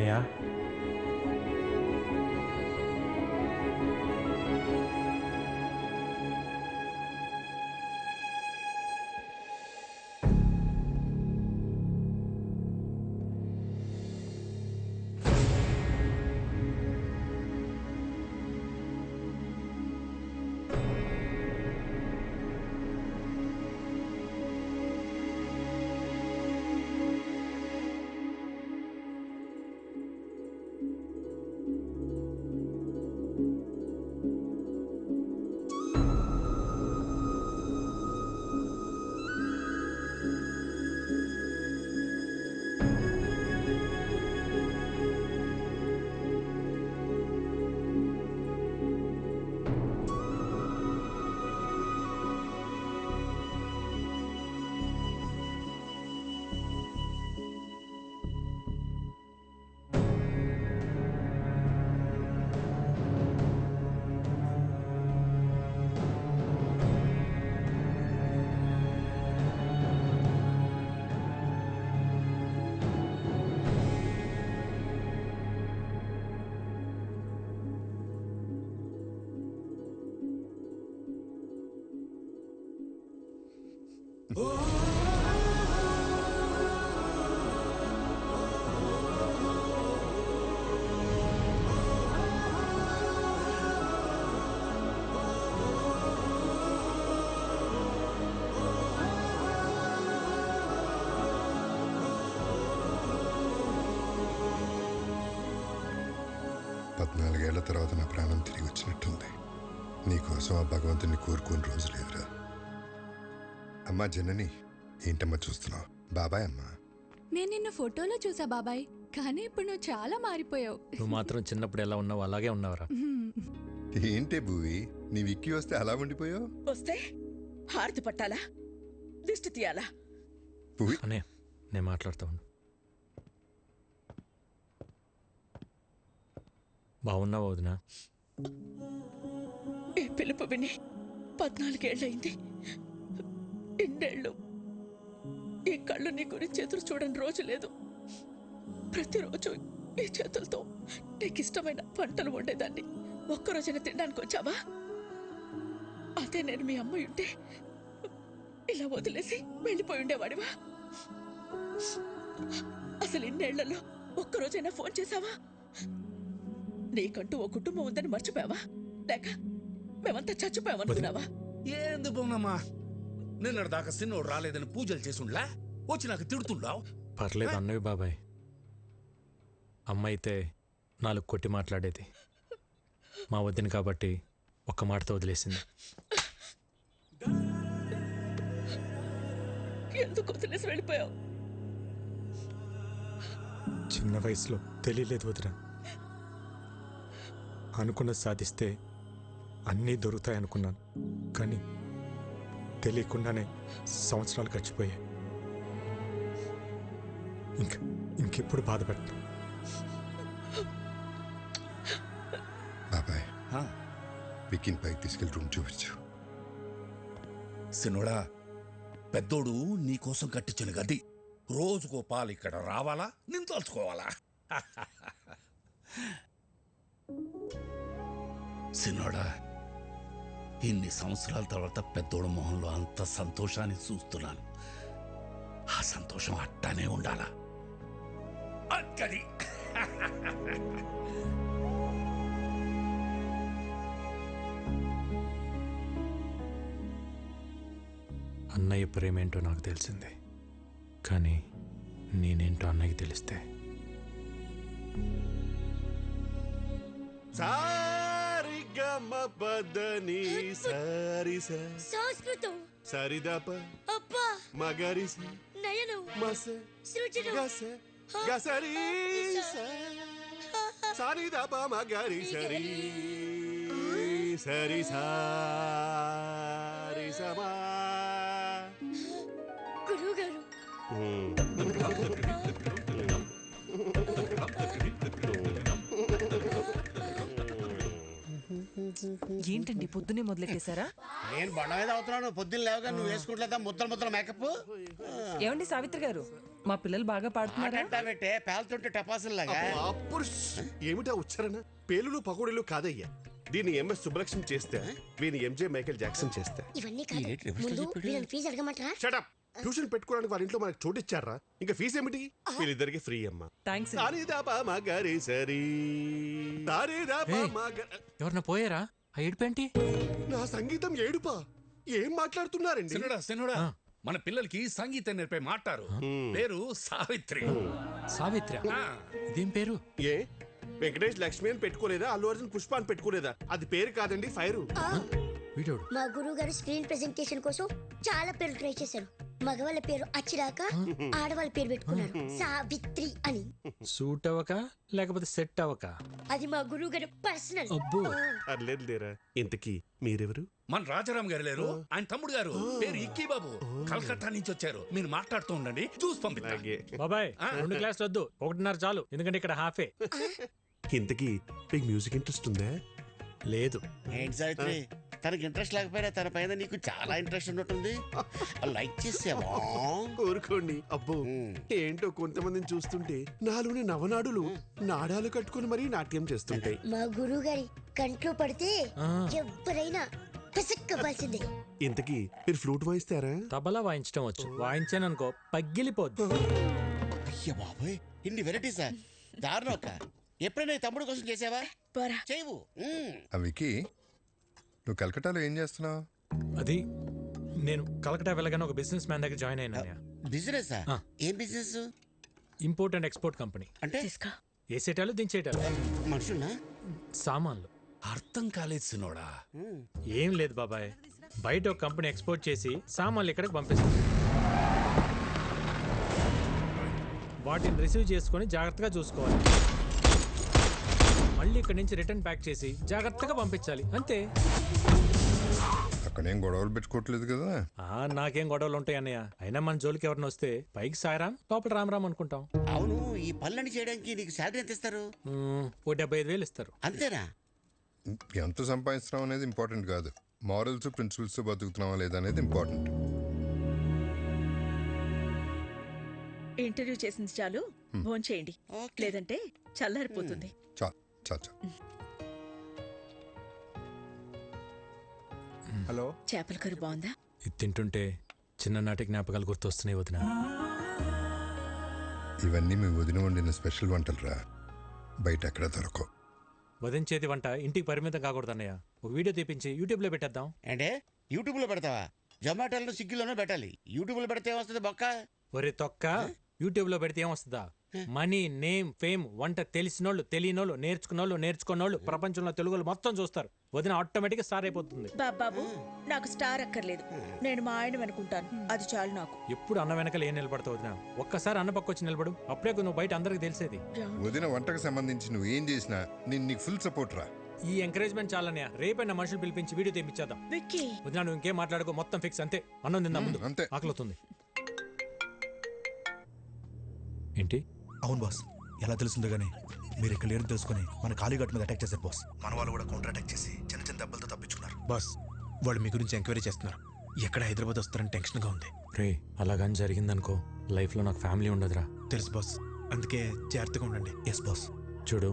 అన్నయ్య పద్నాలుగేళ్ల తర్వాత నా ప్రాణం తిరిగి వచ్చినట్టుంది. నీకోసం ఆ భగవంతుని కోరుకోని రోజు లేదురా. అమ్మా జనని, ఏంటమ్మా చూస్తున్నావు? బాబాయ్ అమ్మా. నేను నిన్ను ఫోటోలో చూసా బాబాయ్, కానీ ఇప్పుడు నువ్వు చాలా మారిపోయావు. నువ్వు మాత్రం చిన్నప్పుడు ఎలా ఉన్నావు అలాగే ఉన్నావురా. ఏంటే భూవి, నీ విక్కి వస్తే అలా ఉండిపోయావు? వస్తే హారతి పట్టాలా, దిష్టి తీయాలా? భూవి అనే నేను మాట్లాడుతూ ఉండు. బాగున్నావు వదినా? ఈ పిలుపు విని 14 ఏళ్ళయింది. ఇన్నేళ్ళు ఈ కళ్ళు నీ గురించి ఎదురు చూడని రోజు లేదు. ప్రతిరోజు ఈ చేతులతో నీకు ఇష్టమైన వంటలు వండేదాన్ని. ఒక్కరోజైనా తినడానికి వచ్చావా? అదే నేను మీ అమ్మ ఉంటే ఇలా వదిలేసి వెళ్ళిపోయి ఉండేవాడివా? అసలు ఇన్నేళ్లలో ఒక్కరోజైనా ఫోన్ చేశావా? నీకంటూ ఓ కుటుంబం ఉందని మర్చిపోయావా? లేక మేమంతా చచ్చిపోయామనుకున్నావా? ఏంది బొమ్మమ్మా, నిన్నటి దాకా సిన్నోడు రాలేదని పూజలు చేసుండ్లా వచ్చి నాకు తిడుతుండావు. పర్లేదు అన్నవి బాబాయ్. అమ్మ అయితే 4 కొట్టి మాట్లాడేది. మా వదిన కాబట్టి ఒక్క మాటతో వదిలేసింది. ఎందుకు వదిలేసి వెళ్ళిపోయావు? చిన్న వయసులో తెలియలేదు వదిన. అనుకున్నది సాధిస్తే అన్నీ దొరుకుతాయనుకున్నాను, కానీ తెలియకుండానే సంవత్సరాలు గడిచిపోయాయి. ఇంకెప్పుడు బాధపడతాను. బాబాయ్, విక్కిని పైకి తీసుకెళ్ళి రూమ్ చూపించు. సిన్నోడా, పెద్దోడు నీకోసం కట్టించిన గది రోజుకో పాలు ఇక్కడ రావాలా, నేను తలుచుకోవాలా? సిన్నోడా, ఇన్ని సంవత్సరాల తర్వాత పెద్దోడు మొహంలో అంత సంతోషాన్ని చూస్తున్నాను. ఆ సంతోషం అట్టానే ఉండాలా? అక్కడి అన్నయ్య ప్రేమేంటో నాకు తెలిసింది, కానీ నేనేంటో అన్నయ్యకి తెలిస్తే. పదని సరి సంస్కృతం సరిదప అబ్బా మగరిసి నయనం మస సృజనం గస గసరి సరిదప మగరి సరి సరి సారి సమా. గురువు గారు ఏంటండి పొద్దునే మొదలెట్టేశారా? నేను బండ మీద అవుతున్నాను. పొద్దున్న లేవగా నువ్వు వేసుకుంటలేదా ముద్దల మేకప్? ఏమండి సావిత్రి గారు, మా పిల్లలు బాగా పాడుతున్నారా? పెట్టే పేలుతుంటే టపాసుల్లాగా. అప్పుడు ఏమిటా ఉచ్చారణ? పేలులు పకోడీలు కాదయ్యా. దీన్ని ఎంఎస్ సుబ్బలక్ష్మి చేస్తే వీని ఎంజే మైకేల్ జాక్సన్ చేస్తే. ఇవన్నీ కాదు, ముందు వీళ్ళని ఫీజు అడగమంటారా? షటప్. ట్యూషన్ పెట్టుకోవడానికి వాళ్ళ ఇంట్లో మనకు చోటు ఇచ్చారా? ఇంకా ఫీజు ఏమిటి? వీళ్ళిద్దరికి ఫ్రీ అమ్మా. థ్యాంక్స్. ఎవరన్నా పోయారా? ఆ ఏడుపేంటి? నా సంగీతం ఏడుపా? ఏం మాట్లాడుతున్నారండి? సినుడా మన పిల్లలకి సంగీతం నేర్పే మాట్లారు. పేరు సావిత్రి. సావిత్రి? ఇదేం పేరు? ఏ వెంకటేష్ లక్ష్మి అని పెట్టుకోలేదా? అల్లు అర్జున్ పుష్ప అని పెట్టుకోలేదా? అది పేరు కాదండి, ఫైరు. వీడోడు మా గురువు గారు స్క్రీన్ ప్రెజెంటేషన్ కోసం చాలా పేర్లు ట్రై చేశారు. మగవాళ్ళ పేరు అచ్చిరాక ఆడవాళ్ళ పేరు పెట్టుకున్నారు సావిత్రి అని. సూట్ అవ్వక లేకపోతే సెట్ అవ్వక? అది మా గురువు గారు పర్సనల్. అబ్బో, అర్లేదు లేరా. ఇంతకీ మీరెవరు? మన రాజారాం గారు లేరు, ఆయన తమ్ముడు గారు. పేరు ఇక్కీ బాబు. కలకత్తా నుంచి వచ్చారు. మీరు మాట్లాడుతూ ఉండండి, చూసి పంపిస్తా. బాబాయ్ 2 క్లాసులు వద్దు, 1.5 చాలు. ఎందుకంటే ఇక్కడ హాఫే. ఇంతకీ మీకు మ్యూజిక్ ఇంట్రెస్ట్ ఉందా? లేదు. ఏంటి సావిత్రి, తనకి ఇంట్రెస్ట్ లేకపోయినా తన పైన నీకు చాలా ఇంట్రెస్ట్ ఉన్నట్టుంది. లైక్ చేసావా? కోరుకోండి. అబ్బో ఏంటో కొంతమందిని చూస్తుంటే నాలోని నవనాడులు నాడాలు కట్టుకుని మరీ నాట్యం చేస్తుంటాయి. మా గురువు గారి కంట్లో పడితే ఎవరైనా పిసక్కవలసిందే. ఇంతకీ మీరు ఫ్లూట్ వాయిస్తారా? తబలా వాయించడం వచ్చు. వాయించాననుకో పగిలిపోద్దు. అయ్య బాబోయ్, ఇన్ని వెరైటీసా? దారుణం. ఎప్పుడైనా తమ్ముడు కోసం చేసావా? చేయవు. వికీ, నువ్వు కలకటాలో ఏం చేస్తున్నావు? అది నేను కలకటా వెళ్ళగానే ఒక బిజినెస్ మ్యాన్ దగ్గర జాయిన్ అయినా. బిజినెస్? ఏం business? Import and export company. అంటే వేసేటాలు దించేటాలు. మనుషుల్నా? సామాన్లు. అర్థం కాలేదు సినోడా. ఏం లేదు బాబాయ్, బయట ఒక కంపెనీ ఎక్స్పోర్ట్ చేసి సామాన్లు ఇక్కడికి పంపిస్తుంది. వాటిని రిసీవ్ చేసుకొని జాగ్రత్తగా చూసుకోవాలి. మళ్ళీ ఇక్కడి నుంచి రిటర్న్ ప్యాక్ చేసి జాగ్రత్తగా పంపించాలి, అంతే. అక్కడేం గొడవలు పెట్టుకోవట్లేదు కదా? నాకేం గొడవలు ఉంటాయి అన్నయ్య. అయినా మన జోలికి ఎవరిని వస్తే పైకి సాయరాం, లోపల రామ్ అనుకుంటాం. అవును, ఈ పనులన్నీ చేయడానికి నీకు శాలరీ ఎంత ఇస్తారు? ఓ 75,000 ఇస్తారు. అంతేనా? ఎంత సంపాదిస్తున్నాం అనేది ఇంపార్టెంట్ కాదు, మారల్స్ ప్రిన్సిపల్స్ బతుకుతున్నావా లేదా అనేది ఇంపార్టెంట్. ఇంటర్వ్యూ చేసింది చాలు, ఫోన్ చేయండి, లేదంటే చల్లారిపోతుంది. హలో, చేపల కర్రీ బాగుందా? ఇది తింటుంటే చిన్ననాటి జ్ఞాపకాలు గుర్తొస్తున్నాయి వదిన. ఇవన్నీ మీ వదిన వండిన స్పెషల్ వంటలు రా, బయట ఎక్కడ దొరకవు. వదిన వంట ఇంటికి పరిమితం కాకూడదు అన్నయ్య. ఒక వీడియో తీపించి యూట్యూబ్లో పెట్టేద్దాం. అంటే యూట్యూబ్లో పెడతావా? జొమాటోలో స్విగ్గీలోనే పెట్టాలి. యూట్యూబ్లో పెడితే ఏమొస్తుంది బొక్క? ఒరే తొక్క, యూట్యూబ్లో పెడితే ఏమొస్తుందా? మనీ, నేమ్, ఫేమ్, వంట తెలిసినోళ్ళు, తెలియనోళ్ళు, నేర్చుకున్నోళ్ళు ప్రపంచంలో తెలుగులు మొత్తం చూస్తారు. వదిన ఆటోమేటిక్గా స్టార్ అయిపోతుంది. బాబు, నాకు స్టార్ అక్కర్లేదు, నేను మా ఆయన అనుకుంటాను, అది చాలు నాకు. ఎప్పుడు అన్న వెనకాల ఏం నిలబడతావు వదిన? ఒక్కసారి అన్న పక్క వచ్చి నిలబడు, అప్పుడే నువ్వు బయట అందరికి తెలిసేది. వదిన వంటకు సంబంధించి నువ్వు ఏం చేసినా నేను నీకు ఫుల్ సపోర్ట్ రా. ఈ ఎంకరేజ్మెంట్ చాలనే. రేపైనా మనుషులు పిలిపించి వీడియో తెప్పించేద్దాం. వదిన నువ్వు ఇంకేం మాట్లాడుకో, మొత్తం ఫిక్స్, అంతే. అన్నం తిందాం ముందు, అంతే. ఆకలితుంది. ఏంటి? అవును బాస్, ఎలా తెలుస్తుందో గానీ మీరు ఇక్కడ లేరు తెలుసుకుని మన కాళీఘాట్ మీద అటాక్ చేశారు బాస్. మన వాళ్ళు కూడా కౌంటర్ అటాక్ చేసి చిన్న చిన్న దెబ్బలతో తప్పించుకున్నారు బాస్. వాళ్ళు మీ గురించి ఎంక్వైరీ చేస్తున్నారు. ఎక్కడ హైదరాబాద్ వస్తారని టెన్షన్గా ఉంది. రే, అలాగని జరిగిందనుకో లైఫ్లో నాకు ఫ్యామిలీ ఉండదురా. తెలుసు బాస్, అందుకే జాగ్రత్తగా ఉండండి. Yes boss. చూడు,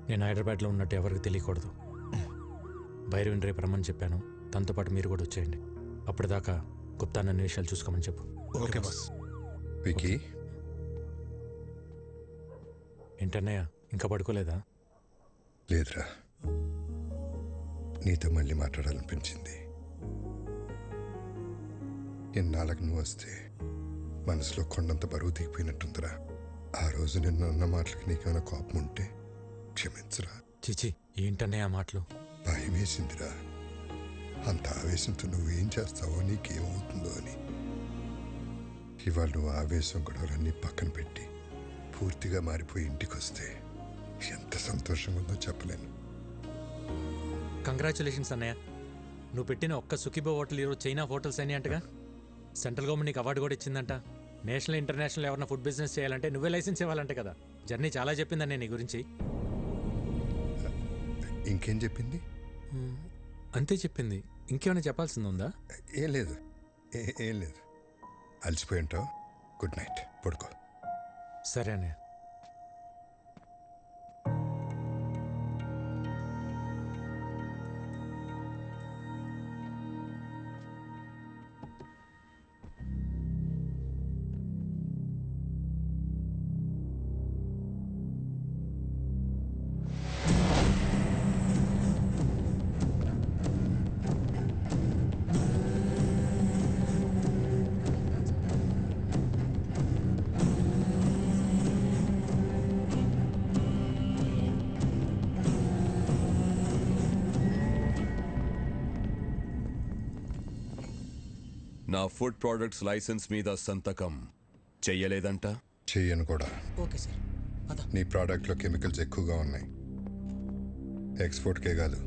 నేను హైదరాబాద్లో ఉన్నట్టు ఎవరికి తెలియకూడదు. భైరవిని రేపు రమ్మని చెప్పాను, తనతో పాటు మీరు కూడా వచ్చేయండి. అప్పటిదాకా గుప్తా నన్ను విషయాలు చూసుకోమని చెప్పు. Okay boss. వికీ, ఏంటన్నయ్య ఇంకా పడుకోలేదా? లేదురా, నీతో మళ్ళీ మాట్లాడాలనిపించింది. ఎన్నాళ్ళకు నువ్వు వస్తే మనసులో కొండంత బరువు దిగిపోయినట్టుందిరా. ఆ రోజు నిన్న అన్న మాటలకి నీకేమైనా కోపం ఉంటే క్షమించరా. చిచి, ఏంటన్నయ్య ఆ మాటలు? భయం వేసిందిరా. అంత ఆవేశంతో నువ్వేం చేస్తావో, నీకేమవుతుందో అని. ఇవాళ నువ్వు ఆవేశం గొడవలన్నీ పక్కన పెట్టి పూర్తిగా మారిపోయి ఇంటికి వస్తే ఎంత సంతోషంగా ఉందో చెప్పలేను. కంగ్రాచులేషన్స్ అన్నయ్య. నువ్వు పెట్టిన ఒక్క సుఖీబో హోటల్ ఈరోజు చైనా హోటల్స్ అని అంటగా. సెంట్రల్ గవర్నమెంట్ నీకు అవార్డు కూడా ఇచ్చిందంట. నేషనల్ ఇంటర్నేషనల్ ఎవరైనా ఫుడ్ బిజినెస్ చేయాలంటే నువ్వే లైసెన్స్ ఇవ్వాలంటే కదా. జర్నీ చాలా చెప్పిందన్నయ్య నీ గురించి. ఇంకేం చెప్పింది? అంతే చెప్పింది. ఇంకేమైనా చెప్పాల్సింది ఉందా? ఏం లేదు, ఏం లేదు. అలసిపోయి ఉంటావు. గుడ్ నైట్, పడుకో. సరే అన్నయ్య. నా ఫుడ్ ప్రొడక్ట్స్ లైసెన్స్ మీద సంతకం చెయ్యలేదంట. చెయ్యను కూడా. Okay sir. నీ ప్రోడక్ట్లో కెమికల్స్ ఎక్కువగా ఉన్నాయి. ఎక్స్పోర్ట్కే కాదు,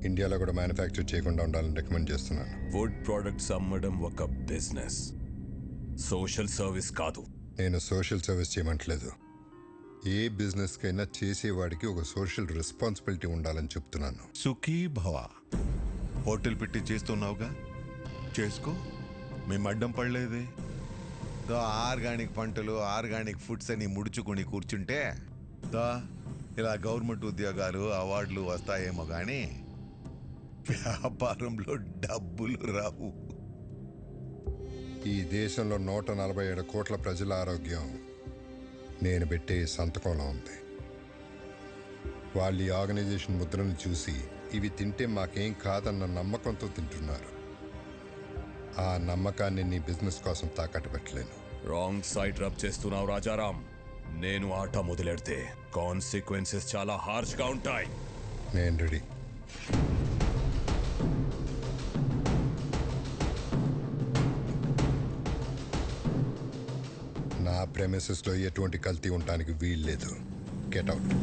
ఇండియాలో కూడా మ్యానుఫ్యాక్చర్ చేయకుండా ఉండాలని రికమెండ్ చేస్తున్నాను. ఫుడ్ ప్రొడక్ట్స్ అమ్మడం ఒక బిజినెస్, సోషల్ సర్వీస్ కాదు. నేను సోషల్ సర్వీస్ చేయమంటలేదు. ఏ బిజినెస్కైనా చేసేవాడికి ఒక సోషల్ రెస్పాన్సిబిలిటీ ఉండాలని చెప్తున్నాను. సుఖీ భవ. హోటల్ పెట్టి చేస్తున్నావుగా, చేసుకో. మేము అడ్డం పడలేదే. ఆర్గానిక్ పంటలు, ఆర్గానిక్ ఫుడ్స్ అని ముడుచుకొని కూర్చుంటే ఇలా గవర్నమెంట్ ఉద్యోగాలు, అవార్డులు వస్తాయేమో కానీ వ్యాపారంలో డబ్బులు రావు. ఈ దేశంలో 147 కోట్ల ప్రజల ఆరోగ్యం నేను పెట్టే సంతకంలో ఉంది. వాళ్ళు ఈ ఆర్గనైజేషన్ ముద్రను చూసి ఇవి తింటే మాకేం కాదన్న నమ్మకంతో తింటున్నారు. ఆ నమ్మకాన్ని నీ బిజినెస్ కోసం తాకట్టు పెట్టలేను. రాంగ్ సైడ్ రబ్ చేస్తున్నావు రాజారాం. నేను ఆట మొదలెడితే కాన్సిక్వెన్సెస్ చాలా హార్ష్గా ఉంటాయి. నేను రెడీ. నా ప్రెమిసెస్లో ఎటువంటి కల్తీ ఉండటానికి వీల్లేదు. Get out.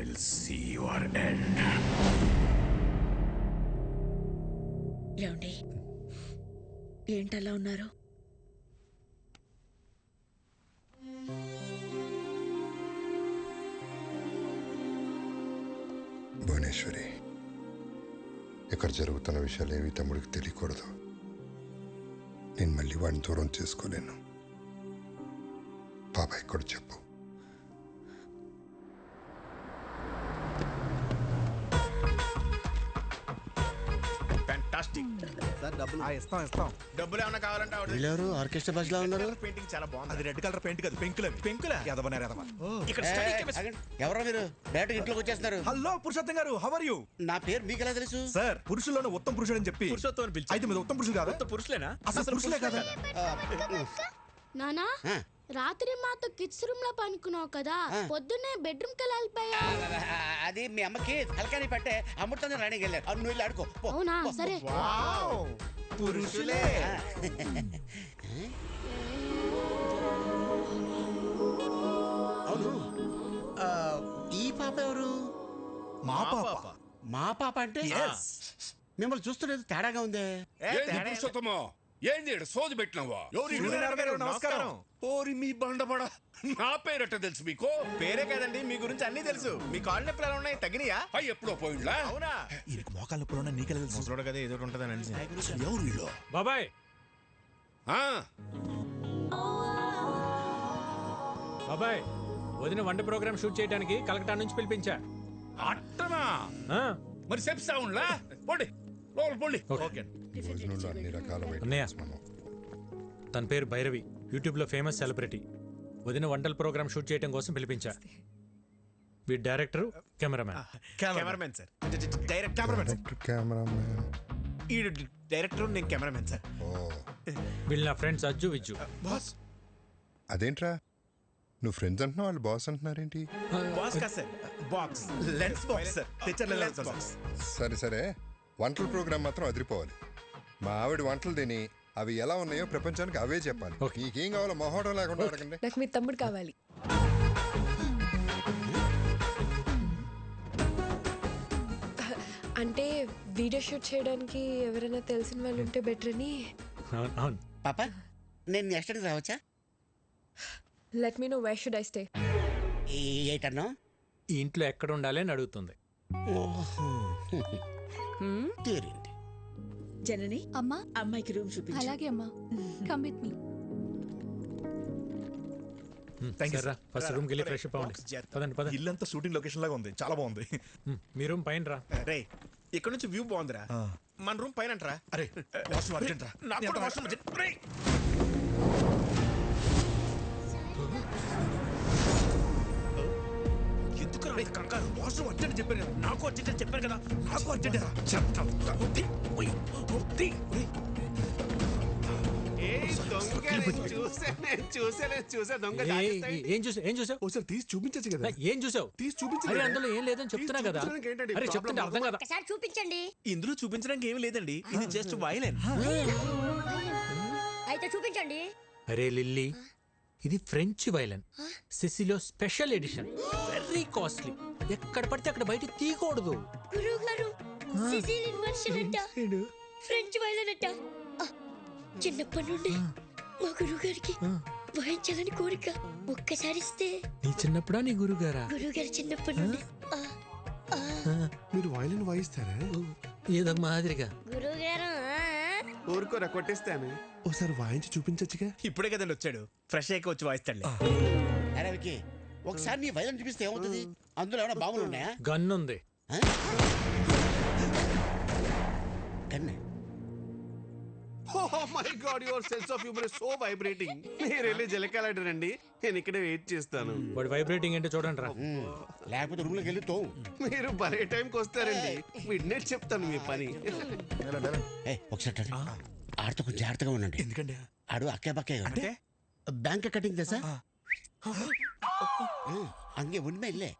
I'll see your end. ఏమండి, ఏంటలా ఉన్నారు? భువనేశ్వరి, ఇక్కడ జరుగుతున్న విషయాలు ఏవి తమ్ముడికి తెలియకూడదు. నేను మళ్ళీ వాడిని దూరం చేసుకోలేను. బాబాయ్ కూడా చెప్పు. డబ్బులు ఏమన్నా కావాలంటే వీళ్ళెవరు ఆర్కెస్ట్రా బస్ లా ఉన్నారు? పెయింటింగ్ చాలా బాగుంది. అది రెడ్ కలర్ పెయింట్ కాదు, పెంకుల ఎదవనారు ఎదవ. ఇక్కడ ఎవరో మీరు డైరెక్ట్ ఇంట్లోకి వచ్చేస్తున్నారు. హలో పురుషోత్తం గారు, హౌ ఆర్ యు? నా పేరు మీకు ఎలా తెలుసు? సార్, పురుషుల్లోనే ఉత్తమ పురుషుడు అని చెప్పి అయితే మీద ఉత్తమ పురుషుడు కాదా? పురుషులేనా? అసలు పురుషులే కదా? నానా, రాత్రి మాతో కిడ్స్ రూమ్ లో పనుకున్నావు కదా, పొద్దున్నే బెడ్రూమ్ కి వెళ్ళిపోయా. అది మీ అమ్మకి తలకాని పట్టే అమృతంగా రాణికి వెళ్ళారు. నువ్వు వెళ్ళి ఆడుకో. అవునా? సరే. పురుషులే. అవును, ఈ పాప ఎవరు? మా పాప. మా పాప అంటే మిమ్మల్ని చూస్తున్నది తేడాగా ఉందే. ఏంది సోది పెట్టినవా? నమస్కారం. ఓరి మీ బండబడ, నా పేరట తెలుసు మీకు? పేరే కదండి, మీ గురించి అన్ని తెలుసు. మీ కాళ్ళు నొప్పులు ఎలా ఉన్నాయి? తగినయా? అవి ఎప్పుడో పోయిండ్లా? అవునా? వీరికి మోకాళ్ళ నొప్పులు నీకెలా తెలుసు? ముసలోడు కదా, ఏదో ఉంటుందని అనిసి. ఎవరు వీళ్ళు? బాబాయ్, బాబాయ్, వదిన వంట ప్రోగ్రామ్ షూట్ చేయడానికి కలకటా నుంచి పిలిపించా. అట్టనా? మరి చెప్తా ఉండ్లా? పోండి లోపల పోండి. భోజనంలో అన్ని రకాల అన్నయ్య, తన పేరు భైరవి, యూట్యూబ్లో ఫేమస్ సెలబ్రిటీ. వదిన వంటల ప్రోగ్రామ్ షూట్ చేయడం కోసం పిలిపించా. వీడి డైరెక్టర్, కెమెరామ్యాన్ సార్. ఈ డైరెక్టర్, నేను కెమెరామెన్ సార్. వీళ్ళు నా ఫ్రెండ్స్ అజ్జు, విజ్జు. అదేంట్రా, నువ్వు ఫ్రెండ్స్ అంటున్నావు, వాళ్ళు బాస్ అంటున్నారేంటి? బాక్స్ కాదు sir, box, lens box sir. తెచ్చర్ లెన్స్ బాక్స్. సరే సరే, వంటల ప్రోగ్రామ్ మాత్రం అదిరిపోవాలి. మా ఆవిడ వంటలు తిని అవి ఎలా ఉన్నాయో ప్రపంచానికి అవే చెప్పాలి. నీకేం కావాలో మొహోటం లేకుండా అడగండి. నాకు మీ తమ్ముడు కావాలి. అంటే వీడియో షూట్ చేయడానికి ఎవరైనా తెలిసిన వాళ్ళు ఉంటే బెటర్ అని. పాప, నేను నెక్స్ట్ రావచ్చా? Let me know where should I stay. ఏటన్నా ఈ ఇంట్లో ఎక్కడ ఉండాలి అని అడుగుతుంది. తీరింది. జనని అమ్మా అమ్మాయికి రూమ్ చూపించు. అలాగే అమ్మా. Come with me. ఫస్ట్ రూమ్కి వెళ్ళి ఫ్రెష్ అప్ అవ్వండి. పదండి పదండి. ఇల్లంతా షూటింగ్ లొకేషన్ లాగా ఉంది, చాలా బాగుంది. మీ రూమ్ పైన రా. రే ఇక్కడ నుంచి వ్యూ బాగుందిరా. మన రూమ్ పైన అంటరా. అరే వాష్రూమ్ అర్జెంట్ రా. నాకు కూడా వాష్రూమ్ అర్జెంట్. రేయ్. ఎందుకు రా కంగారు? వాష్రూమ్ అర్జెంట్ చెప్పారు కదా. నాకు అర్జెంట్ చెప్పారు కదా. నాకు అర్జెంట్ రా. చూసా దొంగ ఏం చూసావు? ఒకసారి తీసి చూపించచ్చు కదా. ఏం చూసావు? తీసి చూపించు. అరే అందులో ఏం లేదని చెప్తున్నా కదా. అరే చెప్తుంటే అర్థం కదా. ఒకసారి చూపించండి. ఇందులో చూపించడానికి ఏమీ లేదండి, ఇది జస్ట్ వైలెన్. అయితే చూపించండి. అరే లిల్లీ, ఇది ఫ్రెంచ్ వైలన్, సిసిలో స్పెషల్ ఎడిషన్, వెరీ కాస్ట్లీ. ఎక్కడ పడితే అక్కడ బయట తీయకూడదు. గురువు గారు సిసిలియన్ వర్షన్ అంట, ఫ్రెంచ్ వైలన్ అంట. చిన్నప్పటి నుండి మా గురువు గారికి వాయించాలని కోరిక. ఒక్కసారి ఇస్తే. నీ చిన్నప్పుడా నీ గురుగారా? గురువు గారు చిన్నప్పటి నుండి. మీరు వైలిన్ వాయిస్తారా? ఏదో మాదిరిగా. గురువు గారు ఊరుకోరా, కొట్టేస్తాను. ఒకసారి వాయించి చూపించచ్చుగా. ఇప్పుడే కదండి వచ్చాడు, ఫ్రెష్ అయ్యాక వచ్చి వాయిస్తాడులే. అరే వికీ, ఒకసారి నీ వైలెన్ చూపిస్తే ఏమవుతుంది? అందులో ఏమైనా బాంబులు ఉన్నాయా? గన్ ఉంది. కన్నే. Oh my God, your sense of humor is so vibrating. మీరు వెళ్ళి జలకాలండి, నేను ఇక్కడే వెయిట్ చేస్తాను. వాడు వైబ్రేటింగ్ ఏంటో చూడండి రా. లేకపోతే రూమ్ లోకి వెళ్ళి తోవు. మీరు భలే టైంకి వస్తారండి. మిడ్నైట్ చెప్తాను మీ పని. ఒకసారి ఆడితో కొంచెం జాగ్రత్తగా ఉండండి. ఎందుకండి? ఆడు అక్కే పక్కే అంటే బ్యాంక్ కటింగ్ తెసా అంగే ఉన్మే ఇల్లే.